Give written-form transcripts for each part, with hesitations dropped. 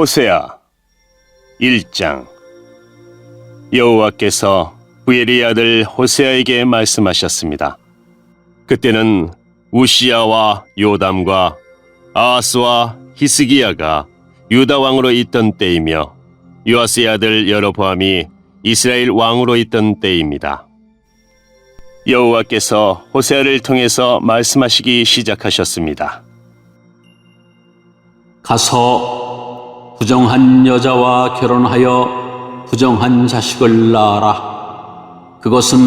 호세아 1장. 여호와께서 부엘의 아들 호세아에게 말씀하셨습니다. 그때는 우시야와 요담과 아하스와 히스기야가 유다 왕으로 있던 때이며 요아스의 아들 여로보암이 이스라엘 왕으로 있던 때입니다. 여호와께서 호세아를 통해서 말씀하시기 시작하셨습니다. 가서 부정한 여자와 결혼하여 부정한 자식을 낳아라. 그것은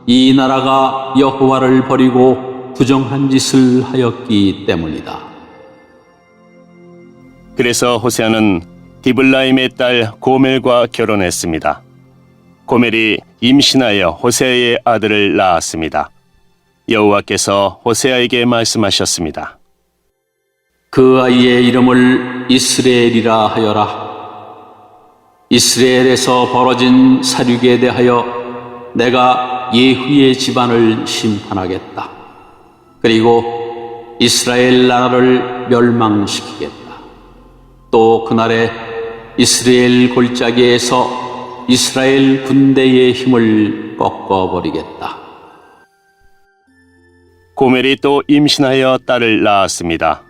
이 나라가 여호와를 버리고 부정한 짓을 하였기 때문이다. 그래서 호세아는 디블라임의 딸 고멜과 결혼했습니다. 고멜이 임신하여 호세아의 아들을 낳았습니다. 여호와께서 호세아에게 말씀하셨습니다. 그 아이의 이름을 이스라엘이라 하여라. 이스라엘에서 벌어진 사륙에 대하여 내가 예후의 집안을 심판하겠다. 그리고 이스라엘 나라를 멸망시키겠다. 또 그날에 이스라엘 골짜기에서 이스라엘 군대의 힘을 꺾어버리겠다. 고멜이 또 임신하여 딸을 낳았습니다.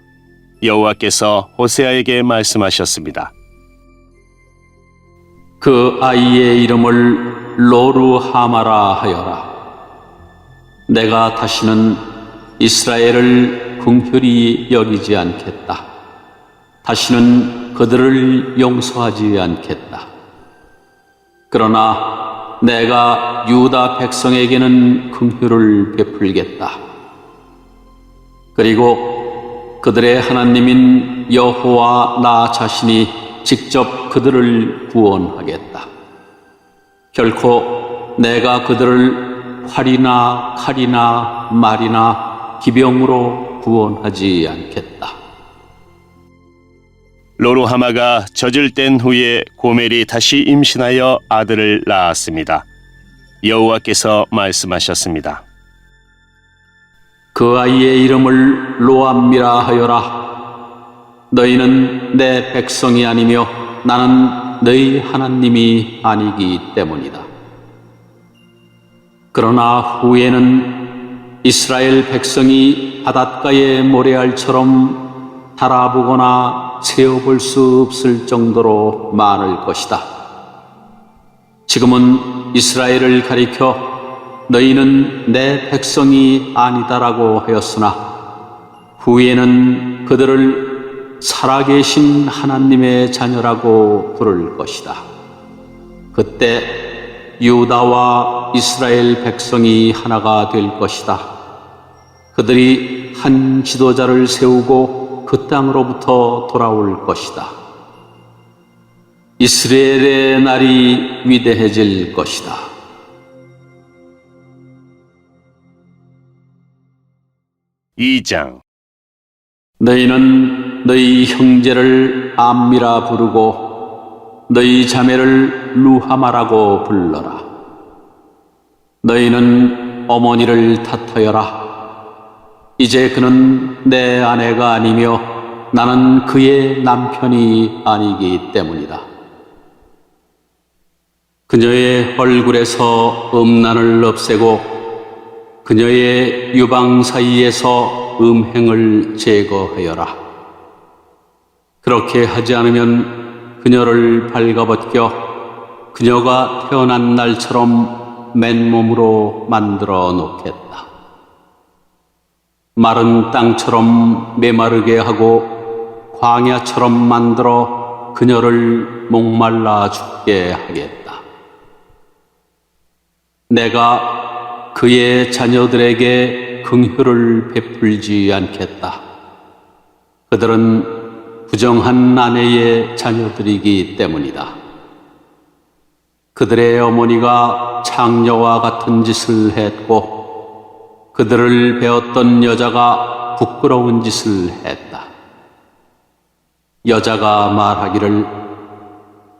여호와께서 호세아에게 말씀하셨습니다. 그 아이의 이름을 로르하마라 하여라. 내가 다시는 이스라엘을 긍휼히 여기지 않겠다. 다시는 그들을 용서하지 않겠다. 그러나 내가 유다 백성에게는 긍휼을 베풀겠다. 그리고 그들의 하나님인 여호와 나 자신이 직접 그들을 구원하겠다. 결코 내가 그들을 활이나 칼이나 말이나 기병으로 구원하지 않겠다. 로르하마가 젖을 뗀 후에 고멜이 다시 임신하여 아들을 낳았습니다. 여호와께서 말씀하셨습니다. 그 아이의 이름을 로암미라 하여라. 너희는 내 백성이 아니며 나는 너희 하나님이 아니기 때문이다. 그러나 후에는 이스라엘 백성이 바닷가의 모래알처럼 달아보거나 세어볼 수 없을 정도로 많을 것이다. 지금은 이스라엘을 가리켜 너희는 내 백성이 아니다라고 하였으나 후에는 그들을 살아계신 하나님의 자녀라고 부를 것이다. 그때 유다와 이스라엘 백성이 하나가 될 것이다. 그들이 한 지도자를 세우고 그 땅으로부터 돌아올 것이다. 이스라엘의 날이 위대해질 것이다. 이 장. 너희는 너희 형제를 암미라 부르고 너희 자매를 루하마라고 불러라. 너희는 어머니를 탓하여라. 이제 그는 내 아내가 아니며 나는 그의 남편이 아니기 때문이다. 그녀의 얼굴에서 음란을 없애고 그녀의 유방 사이에서 음행을 제거하여라. 그렇게 하지 않으면 그녀를 발가벗겨 그녀가 태어난 날처럼 맨몸으로 만들어 놓겠다. 마른 땅처럼 메마르게 하고 광야처럼 만들어 그녀를 목말라 죽게 하겠다. 내가 그의 자녀들에게 긍휼을 베풀지 않겠다. 그들은 부정한 아내의 자녀들이기 때문이다. 그들의 어머니가 창녀와 같은 짓을 했고 그들을 배웠던 여자가 부끄러운 짓을 했다. 여자가 말하기를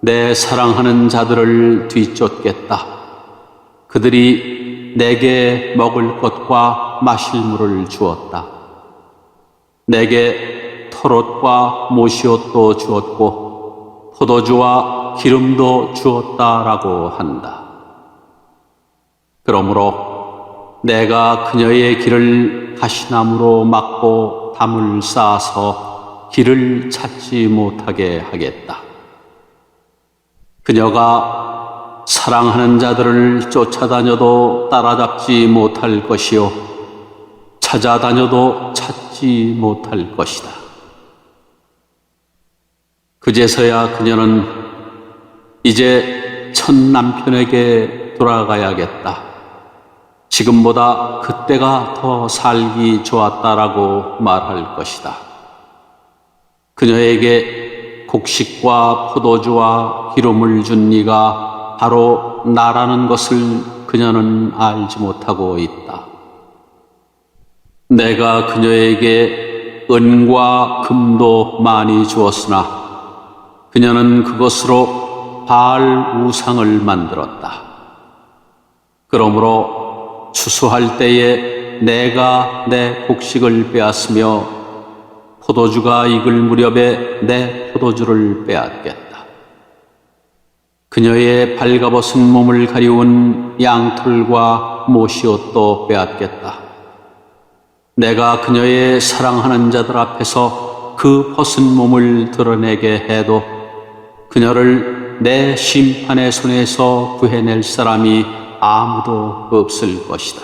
내 사랑하는 자들을 뒤쫓겠다. 그들이 내게 먹을 것과 마실 물을 주었다. 내게 포롯과 모시옷도 주었고 포도주와 기름도 주었다라고 한다. 그러므로 내가 그녀의 길을 가시나무로 막고 담을 쌓아서 길을 찾지 못하게 하겠다. 그녀가 사랑하는 자들을 쫓아다녀도 따라잡지 못할 것이요 찾아다녀도 찾지 못할 것이다. 그제서야 그녀는 이제 첫 남편에게 돌아가야겠다. 지금보다 그때가 더 살기 좋았다라고 말할 것이다. 그녀에게 곡식과 포도주와 기름을 준 네가 바로 나라는 것을 그녀는 알지 못하고 있다. 내가 그녀에게 은과 금도 많이 주었으나 그녀는 그것으로 바알 우상을 만들었다. 그러므로 추수할 때에 내가 내 곡식을 빼앗으며 포도주가 익을 무렵에 내 포도주를 빼앗겠다. 그녀의 발가벗은 몸을 가리운 양털과 모시옷도 빼앗겠다. 내가 그녀의 사랑하는 자들 앞에서 그 벗은 몸을 드러내게 해도 그녀를 내 심판의 손에서 구해낼 사람이 아무도 없을 것이다.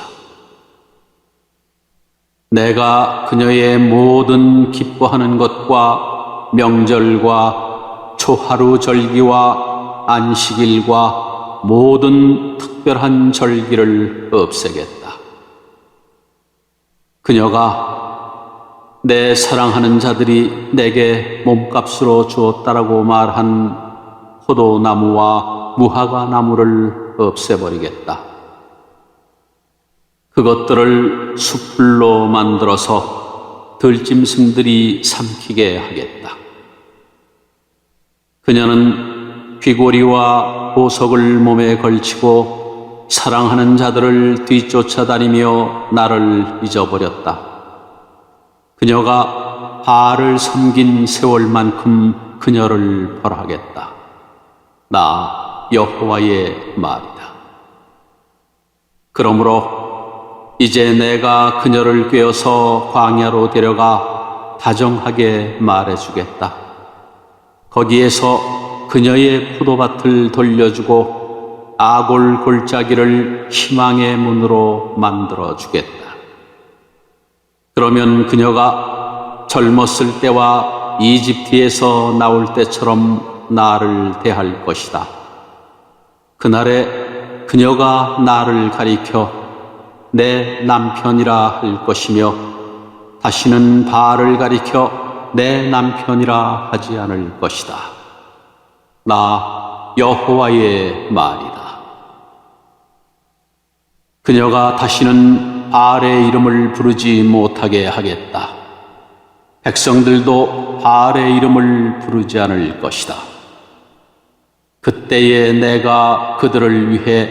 내가 그녀의 모든 기뻐하는 것과 명절과 초하루 절기와 안식일과 모든 특별한 절기를 없애겠다. 그녀가 내 사랑하는 자들이 내게 몸값으로 주었다라고 말한 포도나무와 무화과 나무를 없애버리겠다. 그것들을 숯불로 만들어서 들짐승들이 삼키게 하겠다. 그녀는 귀고리와 보석을 몸에 걸치고 사랑하는 자들을 뒤쫓아다니며 나를 잊어버렸다. 그녀가 바알을 섬긴 세월만큼 그녀를 벌하겠다. 나 여호와의 말이다. 그러므로 이제 내가 그녀를 꿰어서 광야로 데려가 다정하게 말해주겠다. 거기에서 그녀의 포도밭을 돌려주고 아골 골짜기를 희망의 문으로 만들어주겠다. 그러면 그녀가 젊었을 때와 이집트에서 나올 때처럼 나를 대할 것이다. 그날에 그녀가 나를 가리켜 내 남편이라 할 것이며 다시는 바알을 가리켜 내 남편이라 하지 않을 것이다. 나 여호와의 말이다. 그녀가 다시는 바알의 이름을 부르지 못하게 하겠다. 백성들도 바알의 이름을 부르지 않을 것이다. 그때에 내가 그들을 위해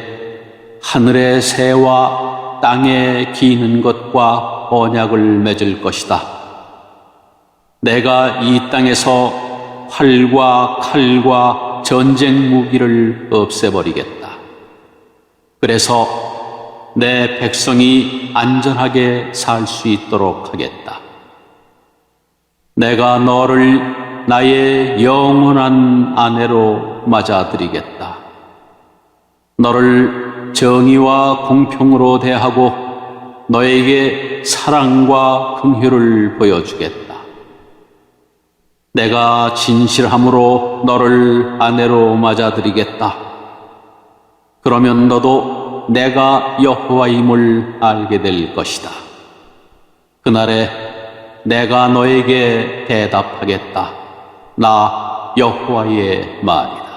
하늘의 새와 땅에 기는 것과 언약을 맺을 것이다. 내가 이 땅에서 활과 칼과 전쟁 무기를 없애버리겠다. 그래서 내 백성이 안전하게 살 수 있도록 하겠다. 내가 너를 나의 영원한 아내로 맞아들이겠다. 너를 정의와 공평으로 대하고 너에게 사랑과 긍휼을 보여주겠다. 내가 진실함으로 너를 아내로 맞아들이겠다. 그러면 너도 내가 여호와임을 알게 될 것이다. 그날에 내가 너에게 대답하겠다. 나 여호와의 말이다.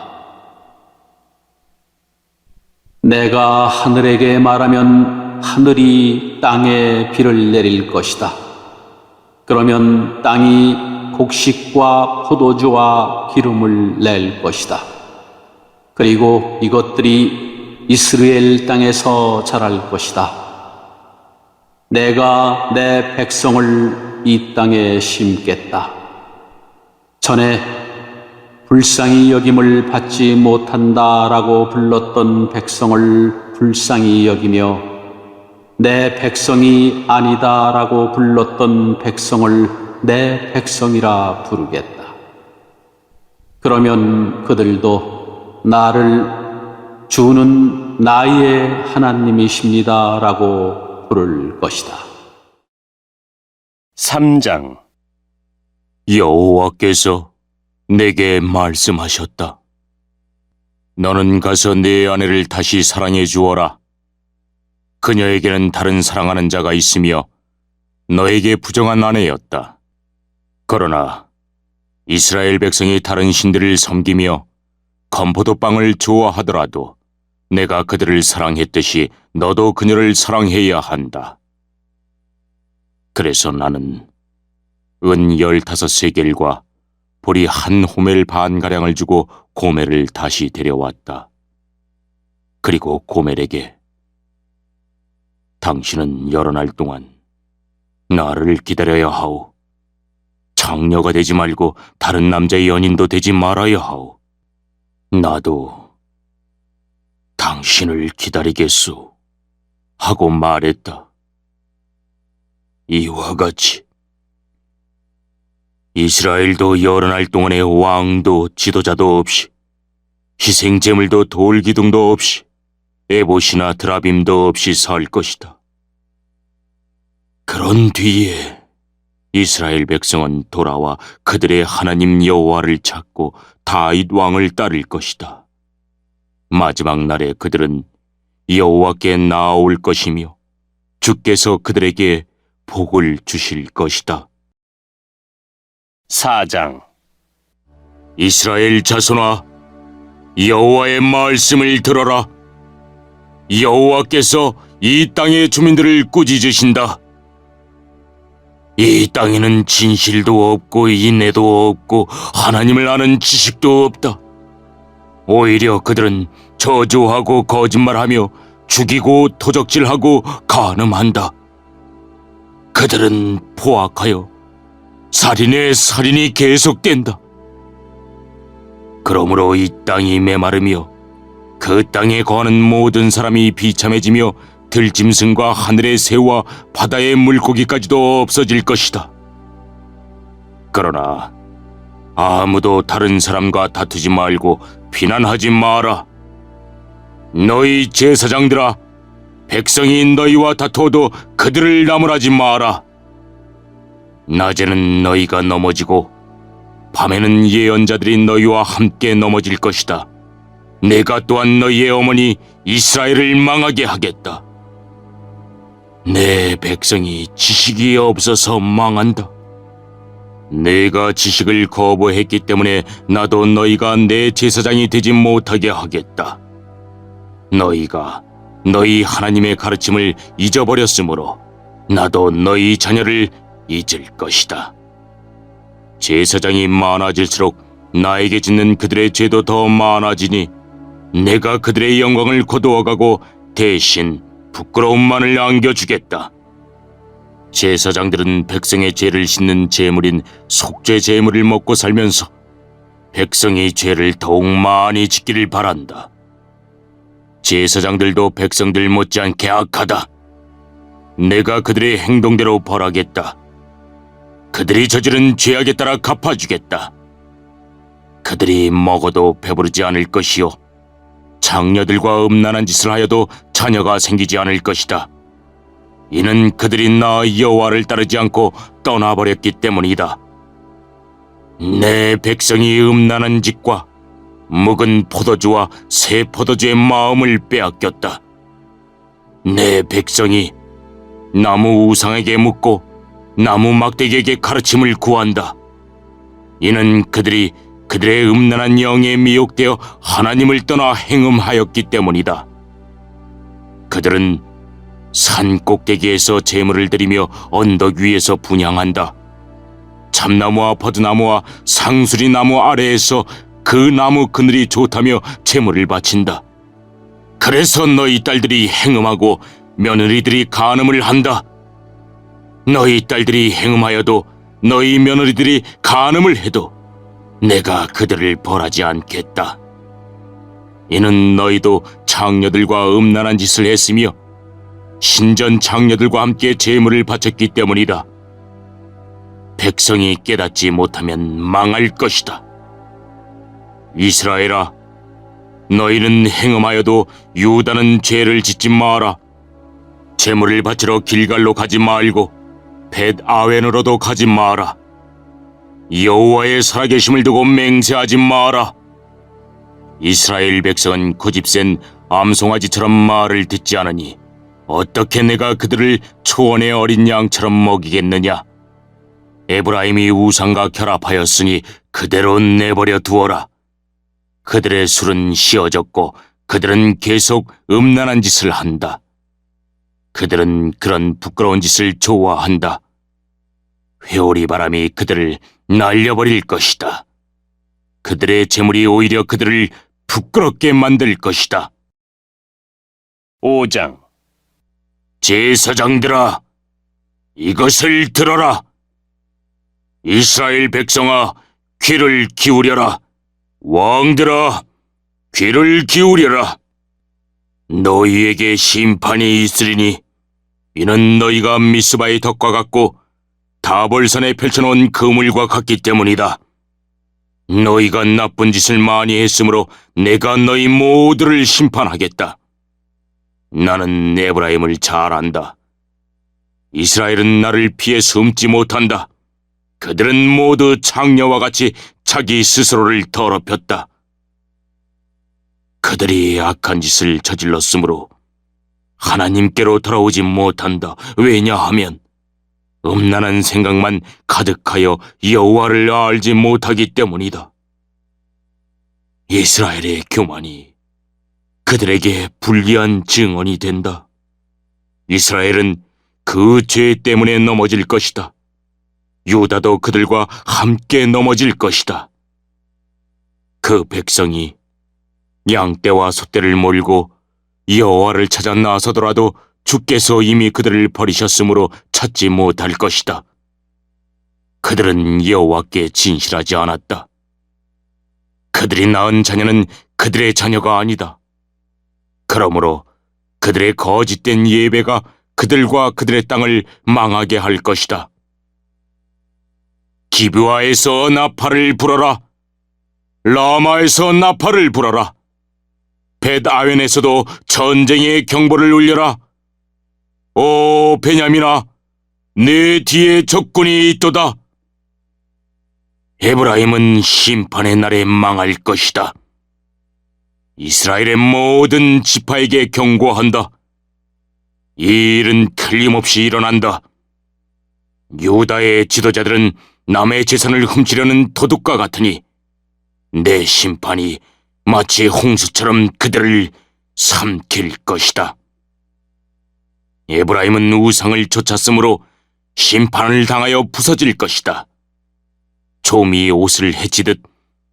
내가 하늘에게 말하면 하늘이 땅에 비를 내릴 것이다. 그러면 땅이 곡식과 포도주와 기름을 낼 것이다. 그리고 이것들이 이스라엘 땅에서 자랄 것이다. 내가 내 백성을 이 땅에 심겠다. 전에 불쌍히 여김을 받지 못한다라고 불렀던 백성을 불쌍히 여기며 내 백성이 아니다라고 불렀던 백성을 내 백성이라 부르겠다. 그러면 그들도 나를 주는 나의 하나님이십니다라고 부를 것이다. 3장. 여호와께서 내게 말씀하셨다. 너는 가서 네 아내를 다시 사랑해 주어라. 그녀에게는 다른 사랑하는 자가 있으며 너에게 부정한 아내였다. 그러나 이스라엘 백성이 다른 신들을 섬기며 건포도빵을 좋아하더라도 내가 그들을 사랑했듯이 너도 그녀를 사랑해야 한다. 그래서 나는 은 15세겔과 보리 한 호멜 반가량을 주고 고멜을 다시 데려왔다. 그리고 고멜에게 당신은 여러 날 동안 나를 기다려야 하오. 장녀가 되지 말고 다른 남자의 연인도 되지 말아야 하오. 나도 당신을 기다리겠소 하고 말했다. 이와 같이 이스라엘도 여러 날 동안에 왕도 지도자도 없이 희생제물도 돌기둥도 없이 에봇이나 드라빔도 없이 살 것이다. 그런 뒤에 이스라엘 백성은 돌아와 그들의 하나님 여호와를 찾고 다윗 왕을 따를 것이다. 마지막 날에 그들은 여호와께 나아올 것이며 주께서 그들에게 복을 주실 것이다. 4장. 이스라엘 자손아, 여호와의 말씀을 들어라. 여호와께서 이 땅의 주민들을 꾸짖으신다. 이 땅에는 진실도 없고 인내도 없고 하나님을 아는 지식도 없다. 오히려 그들은 저주하고 거짓말하며 죽이고 도적질하고 간음한다. 그들은 포악하여 살인의 살인이 계속된다. 그러므로 이 땅이 메마르며 그 땅에 거하는 모든 사람이 비참해지며 들짐승과 하늘의 새와 바다의 물고기까지도 없어질 것이다. 그러나 아무도 다른 사람과 다투지 말고 비난하지 마라. 너희 제사장들아, 백성이 너희와 다투어도 그들을 나무라지 마라. 낮에는 너희가 넘어지고 밤에는 예언자들이 너희와 함께 넘어질 것이다. 내가 또한 너희의 어머니 이스라엘을 망하게 하겠다. 내 백성이 지식이 없어서 망한다. 내가 지식을 거부했기 때문에 나도 너희가 내 제사장이 되지 못하게 하겠다. 너희가 너희 하나님의 가르침을 잊어버렸으므로 나도 너희 자녀를 잊을 것이다. 제사장이 많아질수록 나에게 짓는 그들의 죄도 더 많아지니 내가 그들의 영광을 거두어가고 대신 부끄러움만을 안겨주겠다. 제사장들은 백성의 죄를 씻는 제물인 속죄 제물을 먹고 살면서 백성이 죄를 더욱 많이 짓기를 바란다. 제사장들도 백성들 못지않게 악하다. 내가 그들의 행동대로 벌하겠다. 그들이 저지른 죄악에 따라 갚아주겠다. 그들이 먹어도 배부르지 않을 것이요 장녀들과 음란한 짓을 하여도 자녀가 생기지 않을 것이다. 이는 그들이 나 여호와를 따르지 않고 떠나버렸기 때문이다. 내 백성이 음란한 짓과 묵은 포도주와 새 포도주의 마음을 빼앗겼다. 내 백성이 나무 우상에게 묻고 나무 막대기에게 가르침을 구한다. 이는 그들이 그들의 음란한 영에 미혹되어 하나님을 떠나 행음하였기 때문이다. 그들은 산 꼭대기에서 제물을 드리며 언덕 위에서 분향한다. 참나무와 버드나무와 상수리나무 아래에서 그 나무 그늘이 좋다며 제물을 바친다. 그래서 너희 딸들이 행음하고 며느리들이 간음을 한다. 너희 딸들이 행음하여도 너희 며느리들이 간음을 해도 내가 그들을 벌하지 않겠다. 이는 너희도 장녀들과 음란한 짓을 했으며 신전 장녀들과 함께 제물을 바쳤기 때문이다. 백성이 깨닫지 못하면 망할 것이다. 이스라엘아, 너희는 행음하여도 유다는 죄를 짓지 마라. 제물을 바치러 길갈로 가지 말고 벳 아웬으로도 가지 마라. 여호와의 살아계심을 두고 맹세하지 마라. 이스라엘 백성은 고집센 암송아지처럼 말을 듣지 않으니 어떻게 내가 그들을 초원의 어린 양처럼 먹이겠느냐. 에브라임이 우상과 결합하였으니 그대로 내버려 두어라. 그들의 술은 쉬어졌고 그들은 계속 음란한 짓을 한다. 그들은 그런 부끄러운 짓을 좋아한다. 회오리 바람이 그들을 날려버릴 것이다. 그들의 재물이 오히려 그들을 부끄럽게 만들 것이다. 5장. 제사장들아, 이것을 들어라. 이스라엘 백성아, 귀를 기울여라. 왕들아, 귀를 기울여라. 너희에게 심판이 있으리니 이는 너희가 미스바의 덕과 같고 다볼산에 펼쳐놓은 그물과 같기 때문이다. 너희가 나쁜 짓을 많이 했으므로 내가 너희 모두를 심판하겠다. 나는 에브라임을 잘 안다. 이스라엘은 나를 피해 숨지 못한다. 그들은 모두 장녀와 같이 자기 스스로를 더럽혔다. 그들이 악한 짓을 저질렀으므로 하나님께로 돌아오지 못한다. 왜냐하면 음란한 생각만 가득하여 여호와를 알지 못하기 때문이다. 이스라엘의 교만이 그들에게 불리한 증언이 된다. 이스라엘은 그 죄 때문에 넘어질 것이다. 유다도 그들과 함께 넘어질 것이다. 그 백성이 양떼와 소떼를 몰고 여호와를 찾아 나서더라도 주께서 이미 그들을 버리셨으므로 찾지 못할 것이다. 그들은 여호와께 진실하지 않았다. 그들이 낳은 자녀는 그들의 자녀가 아니다. 그러므로 그들의 거짓된 예배가 그들과 그들의 땅을 망하게 할 것이다. 기브아에서 나팔을 불어라. 라마에서 나팔을 불어라. 벳 아웬에서도 전쟁의 경보를 울려라. 오 베냐민아, 내 뒤에 적군이 있도다. 에브라임은 심판의 날에 망할 것이다. 이스라엘의 모든 지파에게 경고한다. 이 일은 틀림없이 일어난다. 유다의 지도자들은 남의 재산을 훔치려는 도둑과 같으니 내 심판이 마치 홍수처럼 그들을 삼킬 것이다. 에브라임은 우상을 쫓았으므로 심판을 당하여 부서질 것이다. 좀이 옷을 헤치듯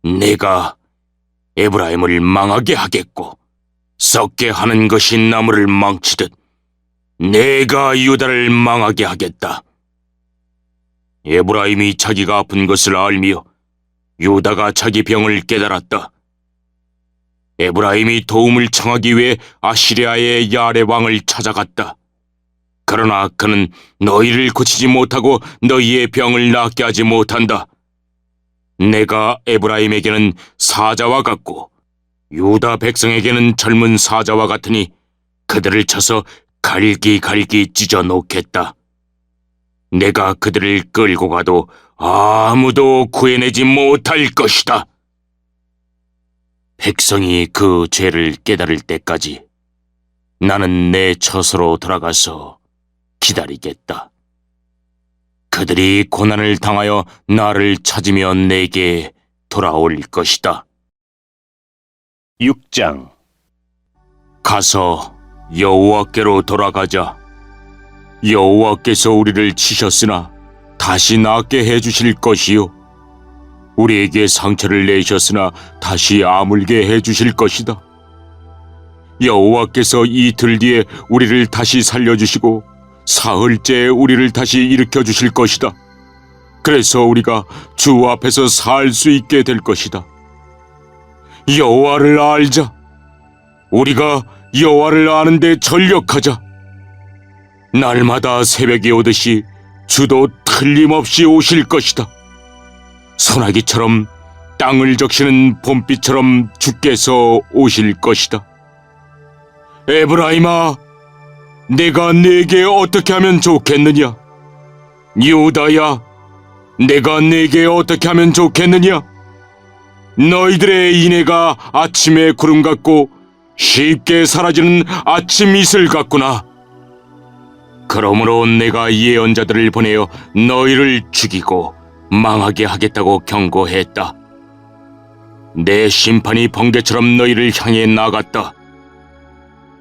내가 에브라임을 망하게 하겠고 썩게 하는 것이 나무를 망치듯 내가 유다를 망하게 하겠다. 에브라임이 자기가 아픈 것을 알며 유다가 자기 병을 깨달았다. 에브라임이 도움을 청하기 위해 아시리아의 야레 왕을 찾아갔다. 그러나 그는 너희를 고치지 못하고 너희의 병을 낫게 하지 못한다. 내가 에브라임에게는 사자와 같고 유다 백성에게는 젊은 사자와 같으니 그들을 쳐서 갈기갈기 찢어 놓겠다. 내가 그들을 끌고 가도 아무도 구해내지 못할 것이다. 백성이 그 죄를 깨달을 때까지 나는 내 처소로 돌아가서 기다리겠다. 그들이 고난을 당하여 나를 찾으며 내게 돌아올 것이다. 6장. 가서 여호와께로 돌아가자. 여호와께서 우리를 치셨으나 다시 낫게 해주실 것이요, 우리에게 상처를 내셨으나 다시 아물게 해주실 것이다. 여호와께서 이틀 뒤에 우리를 다시 살려주시고 사흘째에 우리를 다시 일으켜 주실 것이다. 그래서 우리가 주 앞에서 살 수 있게 될 것이다. 여호와를 알자. 우리가 여호와를 아는데 전력하자. 날마다 새벽이 오듯이 주도 틀림없이 오실 것이다. 소나기처럼 땅을 적시는 봄비처럼 주께서 오실 것이다. 에브라임아, 내가 네게 어떻게 하면 좋겠느냐? 유다야, 내가 네게 어떻게 하면 좋겠느냐? 너희들의 인애가 아침의 구름 같고 쉽게 사라지는 아침 이슬 같구나. 그러므로 내가 예언자들을 보내어 너희를 죽이고 망하게 하겠다고 경고했다. 내 심판이 번개처럼 너희를 향해 나갔다.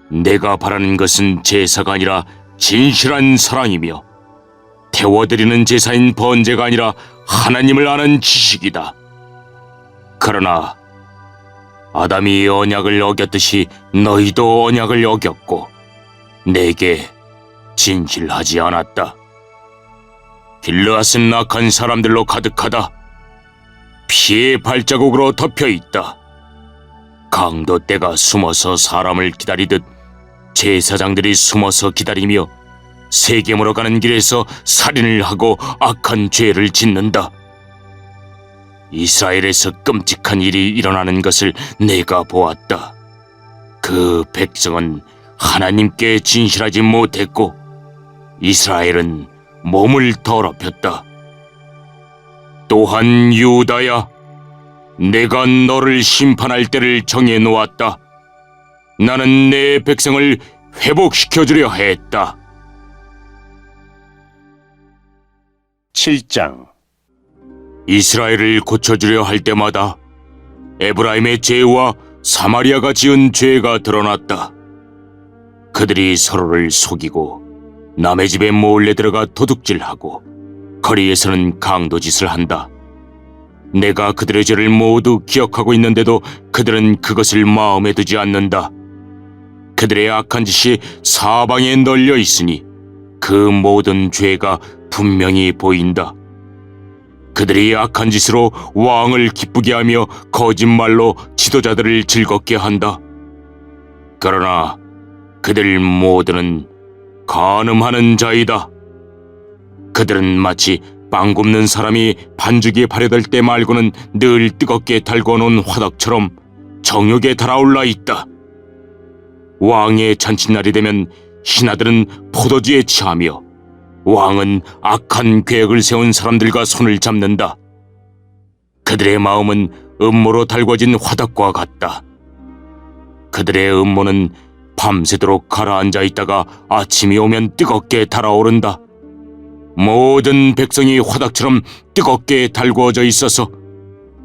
내가 바라는 것은 제사가 아니라 진실한 사랑이며 태워드리는 제사인 번제가 아니라 하나님을 아는 지식이다. 그러나 아담이 언약을 어겼듯이 너희도 언약을 어겼고 내게 진실하지 않았다. 길르앗은 악한 사람들로 가득하다. 피의 발자국으로 덮여있다. 강도 떼가 숨어서 사람을 기다리듯 제사장들이 숨어서 기다리며 세겜으로 가는 길에서 살인을 하고 악한 죄를 짓는다. 이스라엘에서 끔찍한 일이 일어나는 것을 내가 보았다. 그 백성은 하나님께 진실하지 못했고 이스라엘은 몸을 더럽혔다. 또한 유다야, 내가 너를 심판할 때를 정해 놓았다. 나는 내 백성을 회복시켜주려 했다. 7장. 이스라엘을 고쳐주려 할 때마다 에브라임의 죄와 사마리아가 지은 죄가 드러났다. 그들이 서로를 속이고 남의 집에 몰래 들어가 도둑질하고 거리에서는 강도짓을 한다. 내가 그들의 죄를 모두 기억하고 있는데도 그들은 그것을 마음에 두지 않는다. 그들의 악한 짓이 사방에 널려 있으니 그 모든 죄가 분명히 보인다. 그들이 악한 짓으로 왕을 기쁘게 하며 거짓말로 지도자들을 즐겁게 한다. 그러나 그들 모두는 간음하는 자이다. 그들은 마치 빵 굽는 사람이 반죽이 발효될 때 말고는 늘 뜨겁게 달궈놓은 화덕처럼 정욕에 달아올라 있다. 왕의 잔칫날이 되면 신하들은 포도주에 취하며 왕은 악한 계획을 세운 사람들과 손을 잡는다. 그들의 마음은 음모로 달궈진 화덕과 같다. 그들의 음모는 밤새도록 가라앉아 있다가 아침이 오면 뜨겁게 달아오른다. 모든 백성이 화덕처럼 뜨겁게 달구어져 있어서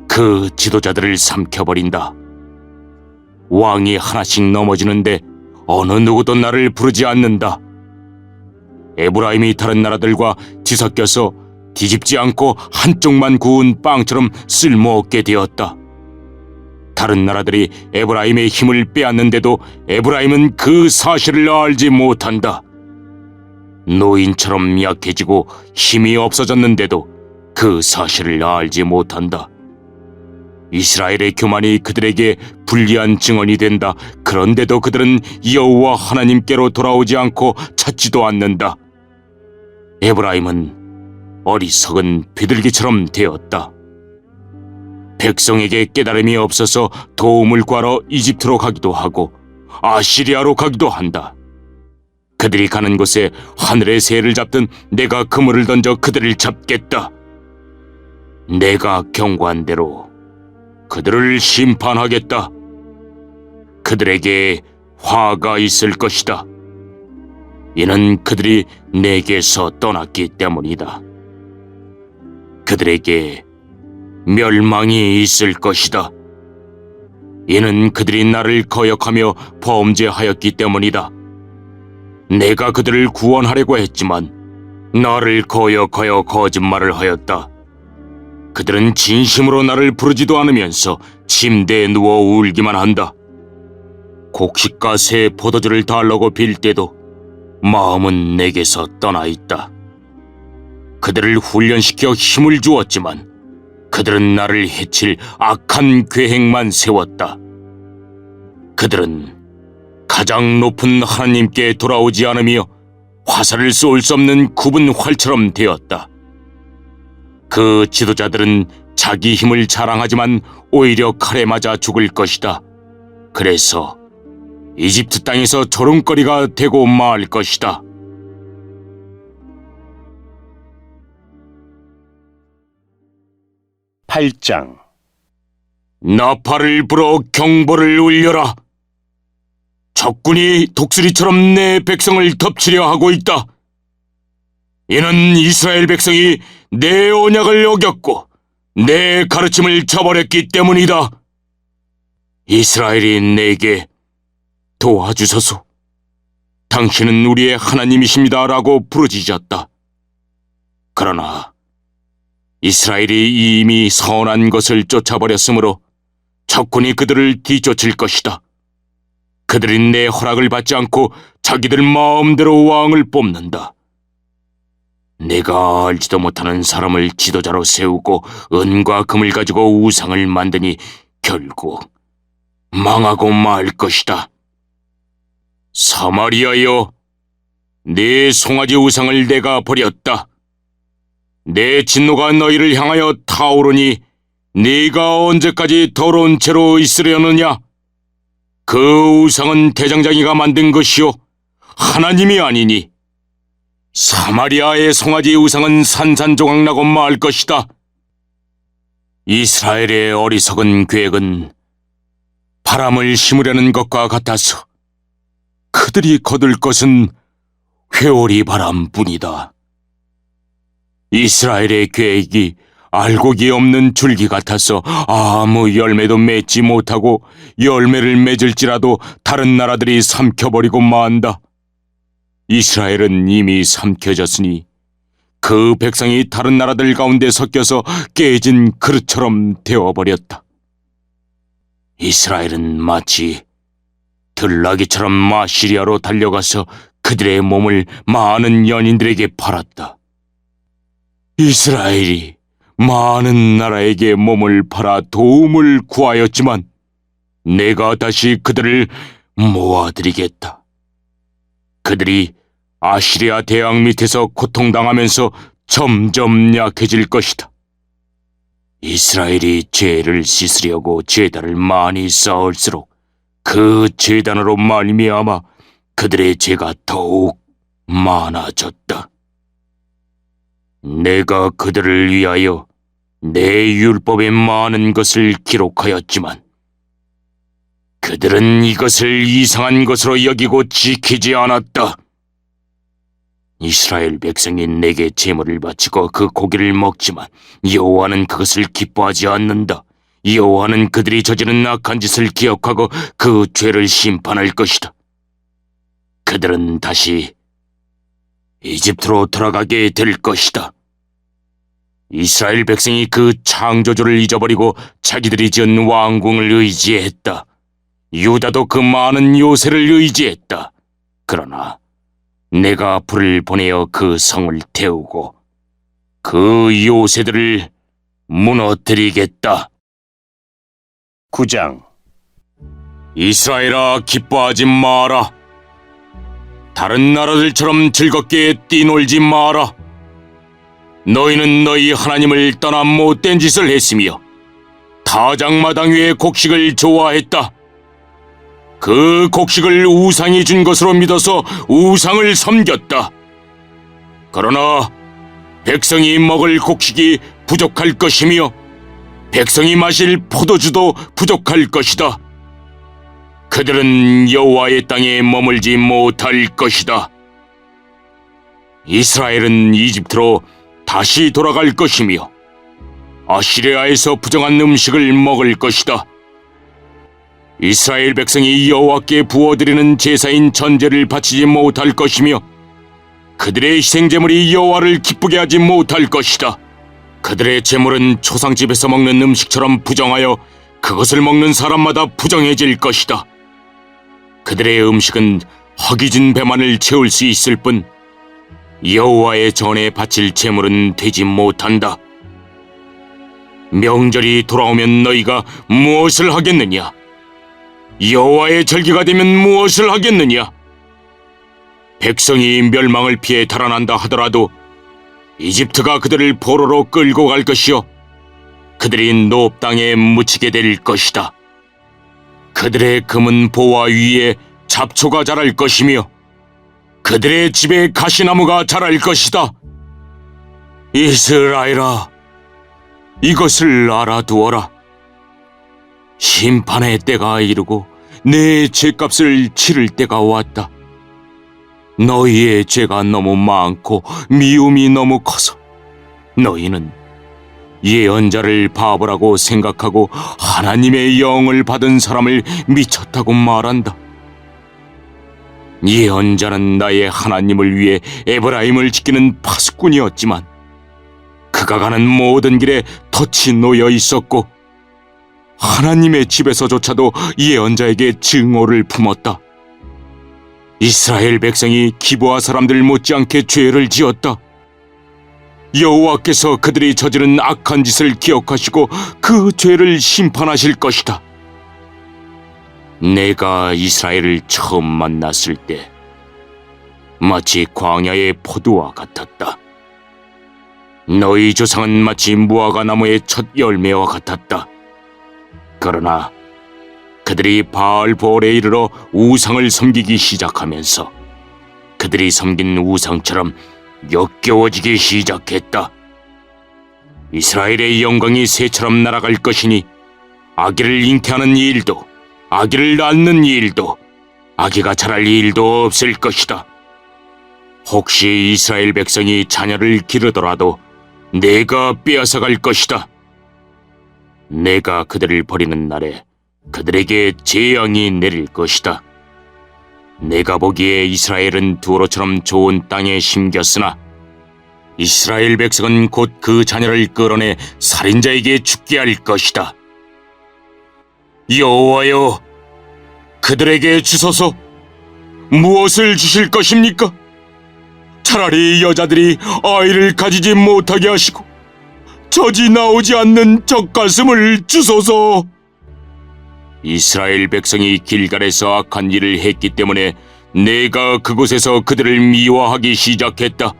그 지도자들을 삼켜버린다. 왕이 하나씩 넘어지는데 어느 누구도 나를 부르지 않는다. 에브라임이 다른 나라들과 뒤섞여서 뒤집지 않고 한쪽만 구운 빵처럼 쓸모없게 되었다. 다른 나라들이 에브라임의 힘을 빼앗는데도 에브라임은 그 사실을 알지 못한다. 노인처럼 약해지고 힘이 없어졌는데도 그 사실을 알지 못한다. 이스라엘의 교만이 그들에게 불리한 증언이 된다. 그런데도 그들은 여호와 하나님께로 돌아오지 않고 찾지도 않는다. 에브라임은 어리석은 비둘기처럼 되었다. 백성에게 깨달음이 없어서 도움을 구하러 이집트로 가기도 하고 아시리아로 가기도 한다. 그들이 가는 곳에 하늘의 새를 잡든 내가 그물을 던져 그들을 잡겠다. 내가 경고한 대로 그들을 심판하겠다. 그들에게 화가 있을 것이다. 이는 그들이 내게서 떠났기 때문이다. 그들에게 멸망이 있을 것이다. 이는 그들이 나를 거역하며 범죄하였기 때문이다. 내가 그들을 구원하려고 했지만 나를 거역하여 거짓말을 하였다. 그들은 진심으로 나를 부르지도 않으면서 침대에 누워 울기만 한다. 곡식과 새 포도주를 달라고 빌 때도 마음은 내게서 떠나 있다. 그들을 훈련시켜 힘을 주었지만 그들은 나를 해칠 악한 계획만 세웠다. 그들은 가장 높은 하나님께 돌아오지 않으며 화살을 쏠 수 없는 굽은 활처럼 되었다. 그 지도자들은 자기 힘을 자랑하지만 오히려 칼에 맞아 죽을 것이다. 그래서 이집트 땅에서 조롱거리가 되고 말 것이다. 팔장 나팔을 불어 경보를 울려라. 적군이 독수리처럼 내 백성을 덮치려 하고 있다. 이는 이스라엘 백성이 내 언약을 어겼고 내 가르침을 저버렸기 때문이다. 이스라엘이 내게 도와주소서. 당신은 우리의 하나님이십니다라고 부르짖었다. 그러나 이스라엘이 이미 선한 것을 쫓아버렸으므로 적군이 그들을 뒤쫓을 것이다. 그들이 내 허락을 받지 않고 자기들 마음대로 왕을 뽑는다. 내가 알지도 못하는 사람을 지도자로 세우고 은과 금을 가지고 우상을 만드니 결국 망하고 말 것이다. 사마리아여, 네 송아지 우상을 내가 버렸다. 내 진노가 너희를 향하여 타오르니 네가 언제까지 더러운 채로 있으려느냐? 그 우상은 대장장이가 만든 것이요 하나님이 아니니 사마리아의 송아지 우상은 산산조각나고 말 것이다. 이스라엘의 어리석은 계획은 바람을 심으려는 것과 같아서 그들이 거둘 것은 회오리 바람뿐이다. 이스라엘의 계획이 알곡이 없는 줄기 같아서 아무 열매도 맺지 못하고 열매를 맺을지라도 다른 나라들이 삼켜버리고 만다. 이스라엘은 이미 삼켜졌으니 그 백성이 다른 나라들 가운데 섞여서 깨진 그릇처럼 되어버렸다. 이스라엘은 마치 들나귀처럼 마시리아로 달려가서 그들의 몸을 많은 연인들에게 팔았다. 이스라엘이 많은 나라에게 몸을 팔아 도움을 구하였지만 내가 다시 그들을 모아드리겠다. 그들이 아시리아 대왕 밑에서 고통당하면서 점점 약해질 것이다. 이스라엘이 죄를 씻으려고 제단을 많이 쌓을수록 그 제단으로 말미암아 그들의 죄가 더욱 많아졌다. 내가 그들을 위하여 내 율법에 많은 것을 기록하였지만 그들은 이것을 이상한 것으로 여기고 지키지 않았다. 이스라엘 백성이 내게 제물을 바치고 그 고기를 먹지만 여호와는 그것을 기뻐하지 않는다. 여호와는 그들이 저지른 악한 짓을 기억하고 그 죄를 심판할 것이다. 그들은 다시 이집트로 돌아가게 될 것이다. 이스라엘 백성이 그 창조주를 잊어버리고 자기들이 지은 왕궁을 의지했다. 유다도 그 많은 요새를 의지했다. 그러나 내가 불을 보내어 그 성을 태우고 그 요새들을 무너뜨리겠다. 9장 이스라엘아, 기뻐하지 마라. 다른 나라들처럼 즐겁게 뛰놀지 마라. 너희는 너희 하나님을 떠나 못된 짓을 했으며 타작마당 위의 곡식을 좋아했다. 그 곡식을 우상이 준 것으로 믿어서 우상을 섬겼다. 그러나 백성이 먹을 곡식이 부족할 것이며 백성이 마실 포도주도 부족할 것이다. 그들은 여호와의 땅에 머물지 못할 것이다. 이스라엘은 이집트로 다시 돌아갈 것이며 아시리아에서 부정한 음식을 먹을 것이다. 이스라엘 백성이 여호와께 부어드리는 제사인 전제를 바치지 못할 것이며 그들의 희생제물이 여호와를 기쁘게 하지 못할 것이다. 그들의 제물은 초상집에서 먹는 음식처럼 부정하여 그것을 먹는 사람마다 부정해질 것이다. 그들의 음식은 허기진 배만을 채울 수 있을 뿐 여호와의 전에 바칠 제물은 되지 못한다. 명절이 돌아오면 너희가 무엇을 하겠느냐? 여호와의 절기가 되면 무엇을 하겠느냐? 백성이 멸망을 피해 달아난다 하더라도 이집트가 그들을 포로로 끌고 갈 것이요 그들이 노업 땅에 묻히게 될 것이다. 그들의 금은 보화 위에 잡초가 자랄 것이며 그들의 집에 가시나무가 자랄 것이다. 이스라엘아, 이것을 알아두어라. 심판의 때가 이르고 내 죄값을 치를 때가 왔다. 너희의 죄가 너무 많고 미움이 너무 커서 너희는 예언자를 바보라고 생각하고 하나님의 영을 받은 사람을 미쳤다고 말한다. 예언자는 나의 하나님을 위해 에브라임을 지키는 파수꾼이었지만 그가 가는 모든 길에 덫이 놓여 있었고 하나님의 집에서조차도 예언자에게 증오를 품었다. 이스라엘 백성이 기브아 사람들 못지않게 죄를 지었다. 여호와께서 그들이 저지른 악한 짓을 기억하시고 그 죄를 심판하실 것이다. 내가 이스라엘을 처음 만났을 때 마치 광야의 포도와 같았다. 너희 조상은 마치 무화과 나무의 첫 열매와 같았다. 그러나 그들이 바알보올에 이르러 우상을 섬기기 시작하면서 그들이 섬긴 우상처럼 역겨워지기 시작했다. 이스라엘의 영광이 새처럼 날아갈 것이니 아기를 잉태하는 일도 아기를 낳는 일도 아기가 자랄 일도 없을 것이다. 혹시 이스라엘 백성이 자녀를 기르더라도 내가 빼앗아갈 것이다. 내가 그들을 버리는 날에 그들에게 재앙이 내릴 것이다. 내가 보기에 이스라엘은 두로처럼 좋은 땅에 심겼으나 이스라엘 백성은 곧 그 자녀를 끌어내 살인자에게 죽게 할 것이다. 여호와여, 그들에게 주소서. 무엇을 주실 것입니까? 차라리 여자들이 아이를 가지지 못하게 하시고 젖이 나오지 않는 젖가슴을 주소서. 이스라엘 백성이 길갈에서 악한 일을 했기 때문에 내가 그곳에서 그들을 미워하기 시작했다.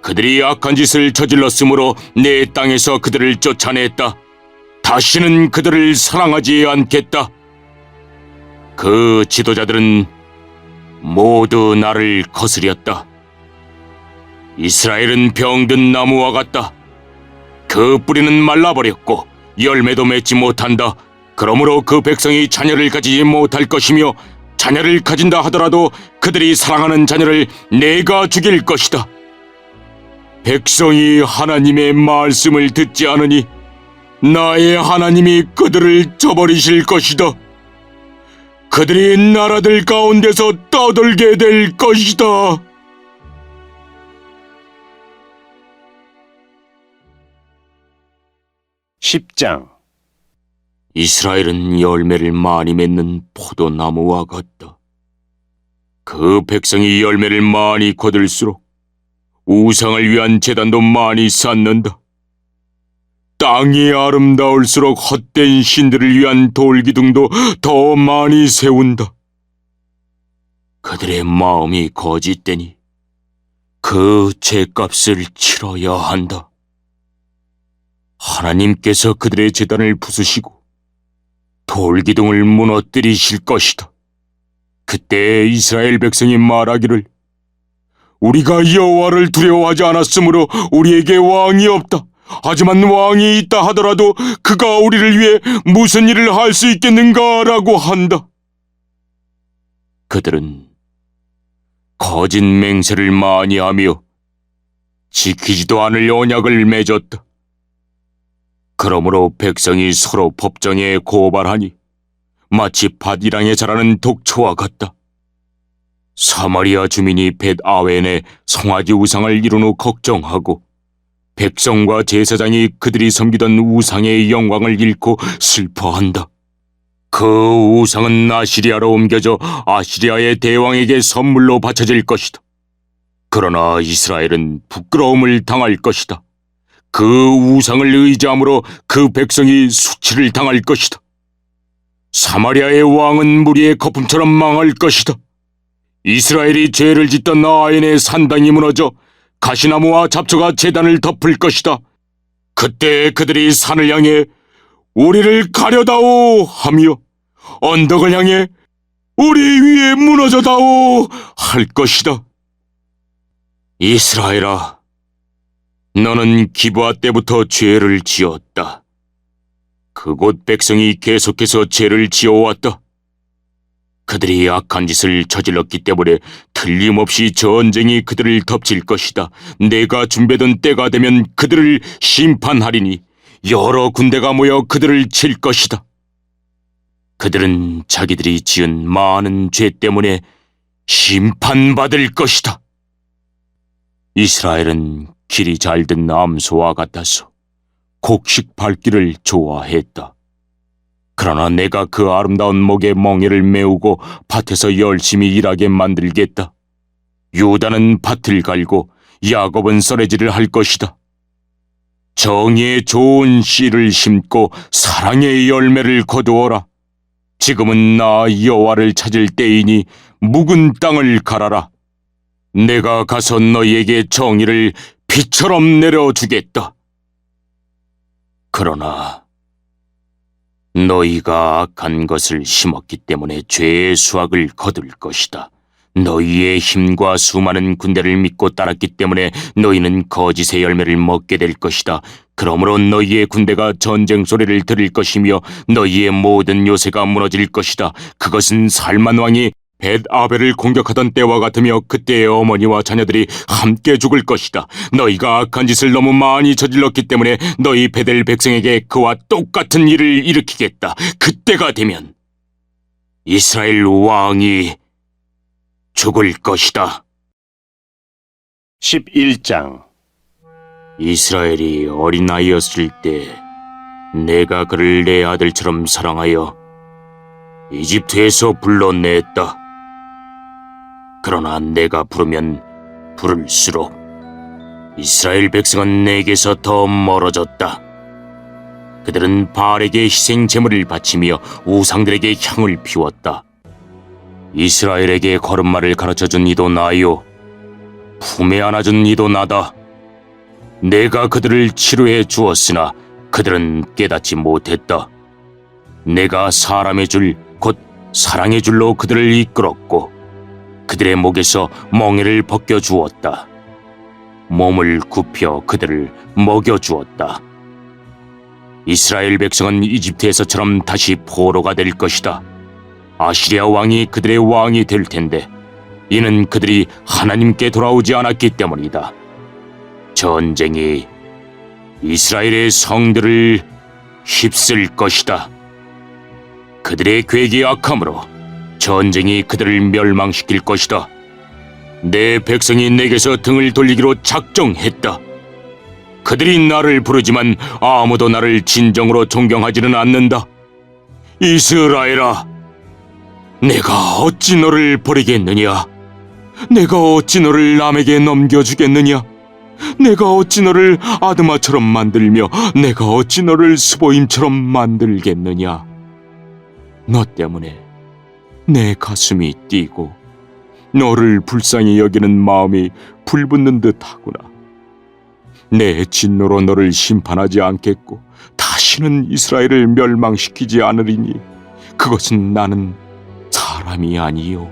그들이 악한 짓을 저질렀으므로 내 땅에서 그들을 쫓아냈다. 다시는 그들을 사랑하지 않겠다. 그 지도자들은 모두 나를 거스렸다. 이스라엘은 병든 나무와 같다. 그 뿌리는 말라버렸고 열매도 맺지 못한다. 그러므로 그 백성이 자녀를 가지지 못할 것이며 자녀를 가진다 하더라도 그들이 사랑하는 자녀를 내가 죽일 것이다. 백성이 하나님의 말씀을 듣지 않으니 나의 하나님이 그들을 저버리실 것이다. 그들이 나라들 가운데서 떠돌게 될 것이다. 10장. 이스라엘은 열매를 많이 맺는 포도나무와 같다. 그 백성이 열매를 많이 거둘수록 우상을 위한 제단도 많이 쌓는다. 땅이 아름다울수록 헛된 신들을 위한 돌기둥도 더 많이 세운다. 그들의 마음이 거짓되니 그 죄값을 치러야 한다. 하나님께서 그들의 제단을 부수시고 돌기둥을 무너뜨리실 것이다. 그때 이스라엘 백성이 말하기를 우리가 여호와를 두려워하지 않았으므로 우리에게 왕이 없다. 하지만 왕이 있다 하더라도 그가 우리를 위해 무슨 일을 할 수 있겠는가라고 한다. 그들은 거짓 맹세를 많이 하며 지키지도 않을 언약을 맺었다. 그러므로 백성이 서로 법정에 고발하니 마치 밭이랑에 자라는 독초와 같다. 사마리아 주민이 벳아웬에 송아지 우상을 이룬 후 걱정하고 백성과 제사장이 그들이 섬기던 우상의 영광을 잃고 슬퍼한다. 그 우상은 아시리아로 옮겨져 아시리아의 대왕에게 선물로 바쳐질 것이다. 그러나 이스라엘은 부끄러움을 당할 것이다. 그 우상을 의지함으로 그 백성이 수치를 당할 것이다. 사마리아의 왕은 무리의 거품처럼 망할 것이다. 이스라엘이 죄를 짓던 아엔의 산당이 무너져 가시나무와 잡초가 제단을 덮을 것이다. 그때 그들이 산을 향해 우리를 가려다오 하며 언덕을 향해 우리 위에 무너져다오 할 것이다. 이스라엘아, 너는 기브아 때부터 죄를 지었다. 그곳 백성이 계속해서 죄를 지어왔다. 그들이 악한 짓을 저질렀기 때문에 틀림없이 전쟁이 그들을 덮칠 것이다. 내가 준비하던 때가 되면 그들을 심판하리니 여러 군대가 모여 그들을 칠 것이다. 그들은 자기들이 지은 많은 죄 때문에 심판받을 것이다. 이스라엘은 길이 잘든 암소와 같아서 곡식 밟기를 좋아했다. 그러나 내가 그 아름다운 목에 멍에를 메우고 밭에서 열심히 일하게 만들겠다. 유다는 밭을 갈고 야곱은 썰매질을 할 것이다. 정의의 좋은 씨를 심고 사랑의 열매를 거두어라. 지금은 나 여호와를 찾을 때이니 묵은 땅을 갈아라. 내가 가서 너희에게 정의를 비처럼 내려주겠다. 그러나 너희가 악한 것을 심었기 때문에 죄의 수확을 거둘 것이다. 너희의 힘과 수많은 군대를 믿고 따랐기 때문에 너희는 거짓의 열매를 먹게 될 것이다. 그러므로 너희의 군대가 전쟁 소리를 들을 것이며 너희의 모든 요새가 무너질 것이다. 그것은 살만 왕이 벳아벨을 공격하던 때와 같으며 그때의 어머니와 자녀들이 함께 죽을 것이다. 너희가 악한 짓을 너무 많이 저질렀기 때문에 너희 베델 백성에게 그와 똑같은 일을 일으키겠다. 그때가 되면 이스라엘 왕이 죽을 것이다. 11장. 이스라엘이 어린아이였을 때 내가 그를 내 아들처럼 사랑하여 이집트에서 불러냈다. 그러나 내가 부르면 부를수록 이스라엘 백성은 내게서 더 멀어졌다. 그들은 바알에게 희생 제물을 바치며 우상들에게 향을 피웠다. 이스라엘에게 걸음마를 가르쳐준 이도 나요, 품에 안아준 이도 나다. 내가 그들을 치료해 주었으나 그들은 깨닫지 못했다. 내가 사람의 줄, 곧 사랑의 줄로 그들을 이끌었고 그들의 목에서 멍에를 벗겨주었다. 몸을 굽혀 그들을 먹여주었다. 이스라엘 백성은 이집트에서처럼 다시 포로가 될 것이다. 아시리아 왕이 그들의 왕이 될 텐데 이는 그들이 하나님께 돌아오지 않았기 때문이다. 전쟁이 이스라엘의 성들을 휩쓸 것이다. 그들의 계획이 악함으로 전쟁이 그들을 멸망시킬 것이다. 내 백성이 내게서 등을 돌리기로 작정했다. 그들이 나를 부르지만 아무도 나를 진정으로 존경하지는 않는다. 이스라엘아, 내가 어찌 너를 버리겠느냐? 내가 어찌 너를 남에게 넘겨주겠느냐? 내가 어찌 너를 아드마처럼 만들며 내가 어찌 너를 스보임처럼 만들겠느냐? 너 때문에 내 가슴이 뛰고 너를 불쌍히 여기는 마음이 불붙는 듯하구나. 내 진노로 너를 심판하지 않겠고 다시는 이스라엘을 멸망시키지 않으리니 그것은 나는 사람이 아니요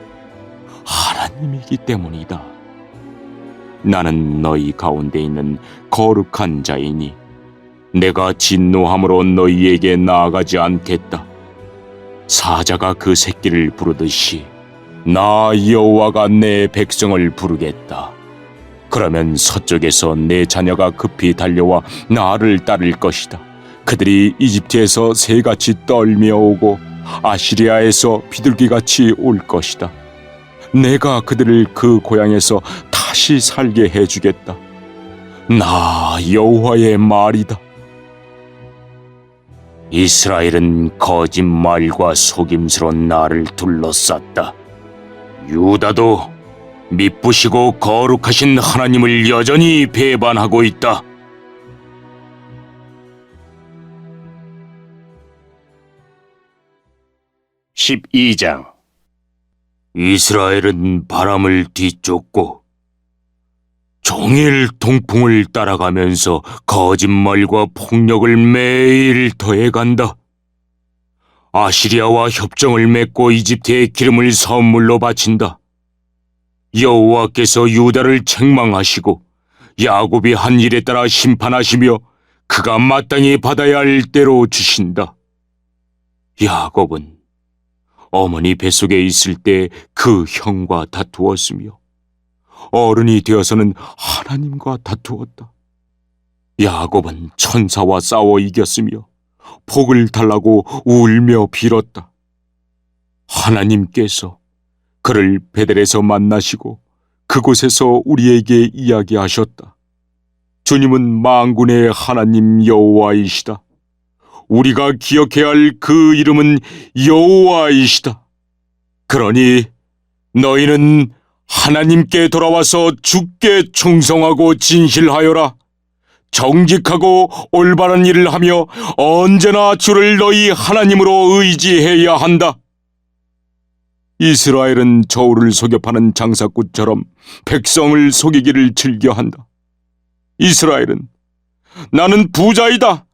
하나님이기 때문이다. 나는 너희 가운데 있는 거룩한 자이니 내가 진노함으로 너희에게 나아가지 않겠다. 사자가 그 새끼를 부르듯이 나 여호와가 내 백성을 부르겠다. 그러면 서쪽에서 내 자녀가 급히 달려와 나를 따를 것이다. 그들이 이집트에서 새같이 떨며 오고 아시리아에서 비둘기같이 올 것이다. 내가 그들을 그 고향에서 다시 살게 해주겠다. 나 여호와의 말이다. 이스라엘은 거짓말과 속임수로 나를 둘러쌌다. 유다도 미쁘시고 거룩하신 하나님을 여전히 배반하고 있다. 12장. 이스라엘은 바람을 뒤쫓고 종일 동풍을 따라가면서 거짓말과 폭력을 매일 더해간다. 아시리아와 협정을 맺고 이집트에 기름을 선물로 바친다. 여호와께서 유다를 책망하시고 야곱이 한 일에 따라 심판하시며 그가 마땅히 받아야 할 대로 주신다. 야곱은 어머니 뱃속에 있을 때 그 형과 다투었으며 어른이 되어서는 하나님과 다투었다. 야곱은 천사와 싸워 이겼으며 복을 달라고 울며 빌었다. 하나님께서 그를 베델에서 만나시고 그곳에서 우리에게 이야기하셨다. 주님은 만군의 하나님 여호와이시다. 우리가 기억해야 할 그 이름은 여호와이시다. 그러니 너희는 하나님께 돌아와서 주께 충성하고 진실하여라. 정직하고 올바른 일을 하며 언제나 주를 너희 하나님으로 의지해야 한다. 이스라엘은 저울을 속여 파는 장사꾼처럼 백성을 속이기를 즐겨한다. 이스라엘은 나는 부자이다.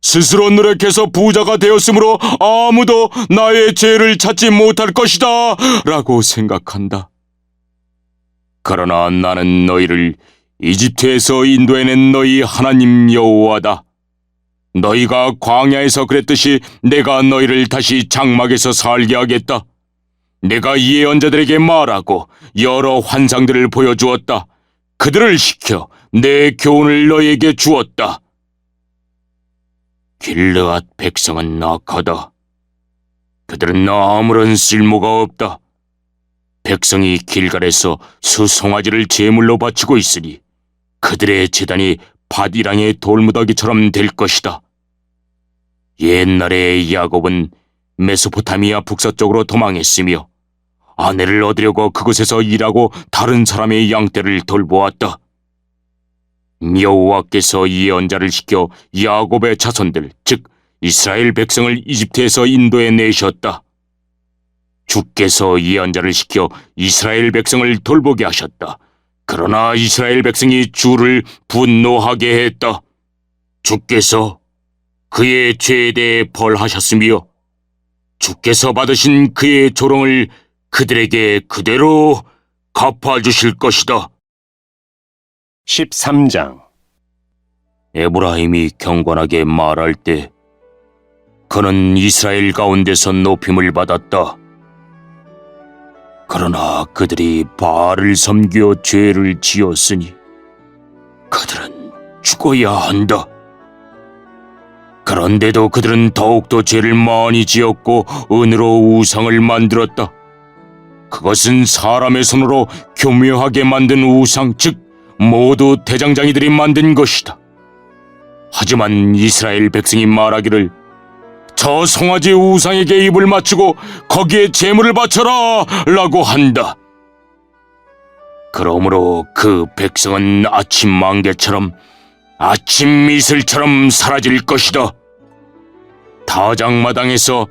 스스로 노력해서 부자가 되었으므로 아무도 나의 죄를 찾지 못할 것이다 라고 생각한다. 그러나 나는 너희를 이집트에서 인도해낸 너희 하나님 여호와다. 너희가 광야에서 그랬듯이 내가 너희를 다시 장막에서 살게 하겠다. 내가 예언자들에게 말하고 여러 환상들을 보여주었다. 그들을 시켜 내 교훈을 너희에게 주었다. 길르앗 백성은 악하다. 그들은 아무런 쓸모가 없다. 백성이 길갈에서 수송아지를 제물로 바치고 있으니 그들의 제단이 밧이랑의 돌무더기처럼 될 것이다. 옛날에 야곱은 메소포타미아 북서쪽으로 도망했으며 아내를 얻으려고 그곳에서 일하고 다른 사람의 양떼를 돌보았다. 여호와께서 예언자를 시켜 야곱의 자손들, 즉 이스라엘 백성을 이집트에서 인도해 내셨다. 주께서 예언자를 시켜 이스라엘 백성을 돌보게 하셨다. 그러나 이스라엘 백성이 주를 분노하게 했다. 주께서 그의 죄에 대해 벌하셨으며 주께서 받으신 그의 조롱을 그들에게 그대로 갚아주실 것이다. 13장. 에브라임이 경건하게 말할 때 그는 이스라엘 가운데서 높임을 받았다. 그러나 그들이 바알을 섬겨 죄를 지었으니 그들은 죽어야 한다. 그런데도 그들은 더욱더 죄를 많이 지었고 은으로 우상을 만들었다. 그것은 사람의 손으로 교묘하게 만든 우상, 즉 모두 대장장이들이 만든 것이다. 하지만 이스라엘 백성이 말하기를 저 송아지 우상에게 입을 맞추고 거기에 제물을 바쳐라 라고 한다. 그러므로 그 백성은 아침 만개처럼 아침 이슬처럼 사라질 것이다. 타작마당에서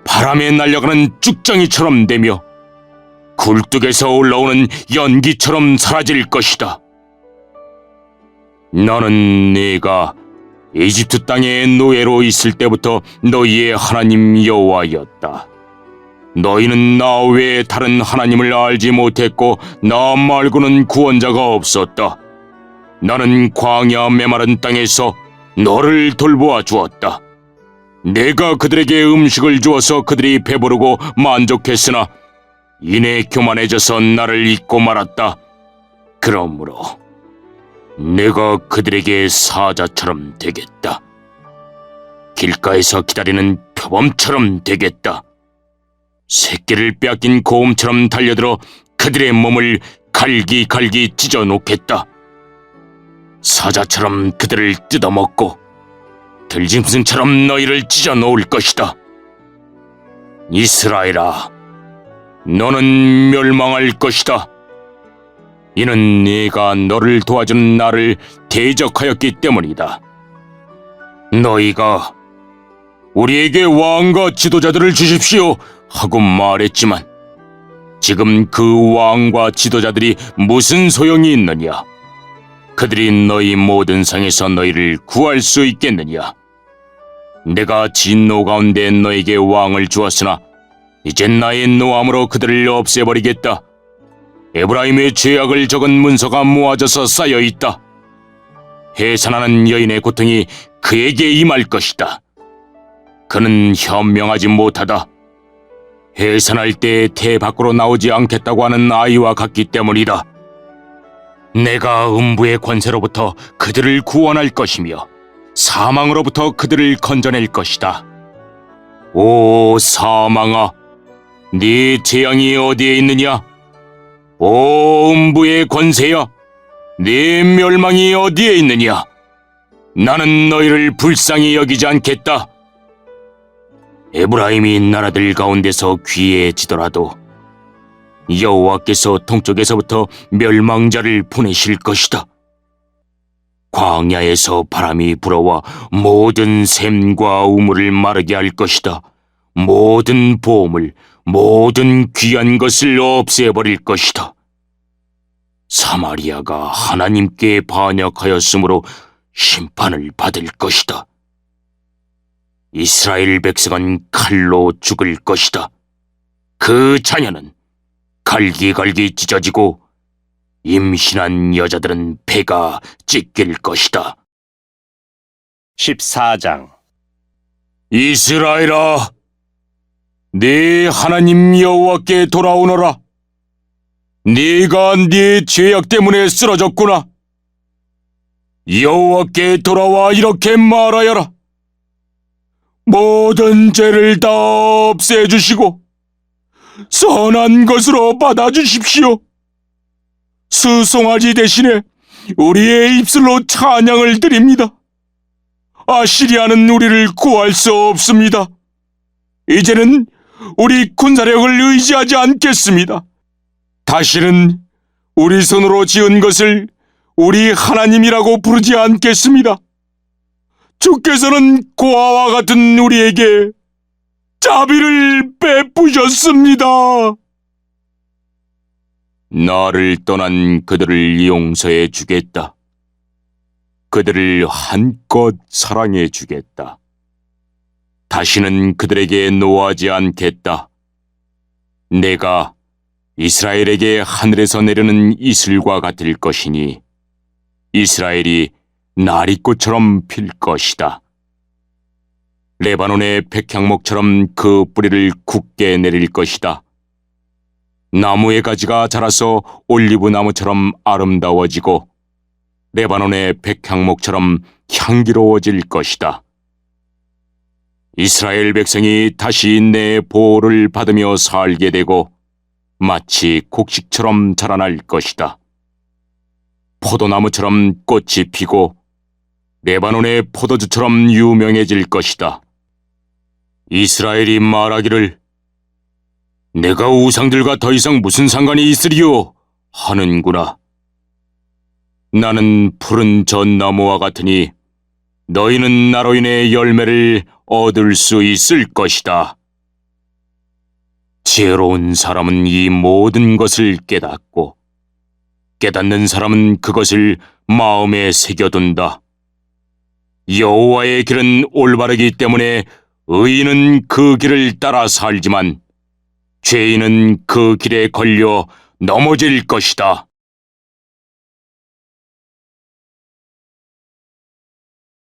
바람에 날아가는 쭉정이처럼 되며 굴뚝에서 올라오는 연기처럼 사라질 것이다. 너는 네가 이집트 땅에 노예로 있을 때부터 너희의 하나님 여호와였다. 너희는 나 외에 다른 하나님을 알지 못했고 나 말고는 구원자가 없었다. 나는 광야 메마른 땅에서 너를 돌보아 주었다. 내가 그들에게 음식을 주어서 그들이 배부르고 만족했으나 이내 교만해져서 나를 잊고 말았다. 그러므로 내가 그들에게 사자처럼 되겠다. 길가에서 기다리는 표범처럼 되겠다. 새끼를 빼앗긴 곰처럼 달려들어 그들의 몸을 갈기갈기 찢어놓겠다. 사자처럼 그들을 뜯어먹고 들짐승처럼 너희를 찢어놓을 것이다. 이스라엘아, 너는 멸망할 것이다. 이는 네가 너를 도와주는 나를 대적하였기 때문이다. 너희가 우리에게 왕과 지도자들을 주십시오 하고 말했지만 지금 그 왕과 지도자들이 무슨 소용이 있느냐? 그들이 너희 모든 상에서 너희를 구할 수 있겠느냐? 내가 진노 가운데 너에게 왕을 주었으나 이젠 나의 노함으로 그들을 없애버리겠다. 에브라임의 죄악을 적은 문서가 모아져서 쌓여있다. 해산하는 여인의 고통이 그에게 임할 것이다. 그는 현명하지 못하다. 해산할 때 태 밖으로 나오지 않겠다고 하는 아이와 같기 때문이다. 내가 음부의 권세로부터 그들을 구원할 것이며 사망으로부터 그들을 건져낼 것이다. 오 사망아, 네 재앙이 어디에 있느냐? 오 음부의 권세야, 네 멸망이 어디에 있느냐? 나는 너희를 불쌍히 여기지 않겠다. 에브라임이 나라들 가운데서 귀해지더라도 여호와께서 동쪽에서부터 멸망자를 보내실 것이다. 광야에서 바람이 불어와 모든 샘과 우물을 마르게 할 것이다. 모든 보물, 모든 귀한 것을 없애버릴 것이다. 사마리아가 하나님께 반역하였으므로 심판을 받을 것이다. 이스라엘 백성은 칼로 죽을 것이다. 그 자녀는 갈기갈기 찢어지고 임신한 여자들은 배가 찢길 것이다. 14장. 이스라엘아, 네 하나님 여호와께 돌아오너라. 네가 네 죄악 때문에 쓰러졌구나. 여호와께 돌아와 이렇게 말하여라. 모든 죄를 다 없애주시고 선한 것으로 받아주십시오. 수송아지 대신에 우리의 입술로 찬양을 드립니다. 아시리아는 우리를 구할 수 없습니다. 이제는 우리 군사력을 의지하지 않겠습니다. 다시는 우리 손으로 지은 것을 우리 하나님이라고 부르지 않겠습니다. 주께서는 고아와 같은 우리에게 자비를 베푸셨습니다. 나를 떠난 그들을 용서해 주겠다. 그들을 한껏 사랑해 주겠다. 다시는 그들에게 노하지 않겠다. 내가 이스라엘에게 하늘에서 내리는 이슬과 같을 것이니 이스라엘이 나리꽃처럼 필 것이다. 레바논의 백향목처럼 그 뿌리를 굳게 내릴 것이다. 나무의 가지가 자라서 올리브 나무처럼 아름다워지고 레바논의 백향목처럼 향기로워질 것이다. 이스라엘 백성이 다시 내 보호를 받으며 살게 되고 마치 곡식처럼 자라날 것이다. 포도나무처럼 꽃이 피고 레바논의 포도주처럼 유명해질 것이다. 이스라엘이 말하기를 내가 우상들과 더 이상 무슨 상관이 있으리요 하는구나. 나는 푸른 전나무와 같으니 너희는 나로 인해 열매를 얻을 수 있을 것이다. 지혜로운 사람은 이 모든 것을 깨닫고 깨닫는 사람은 그것을 마음에 새겨둔다. 여호와의 길은 올바르기 때문에 의인은 그 길을 따라 살지만 죄인은 그 길에 걸려 넘어질 것이다.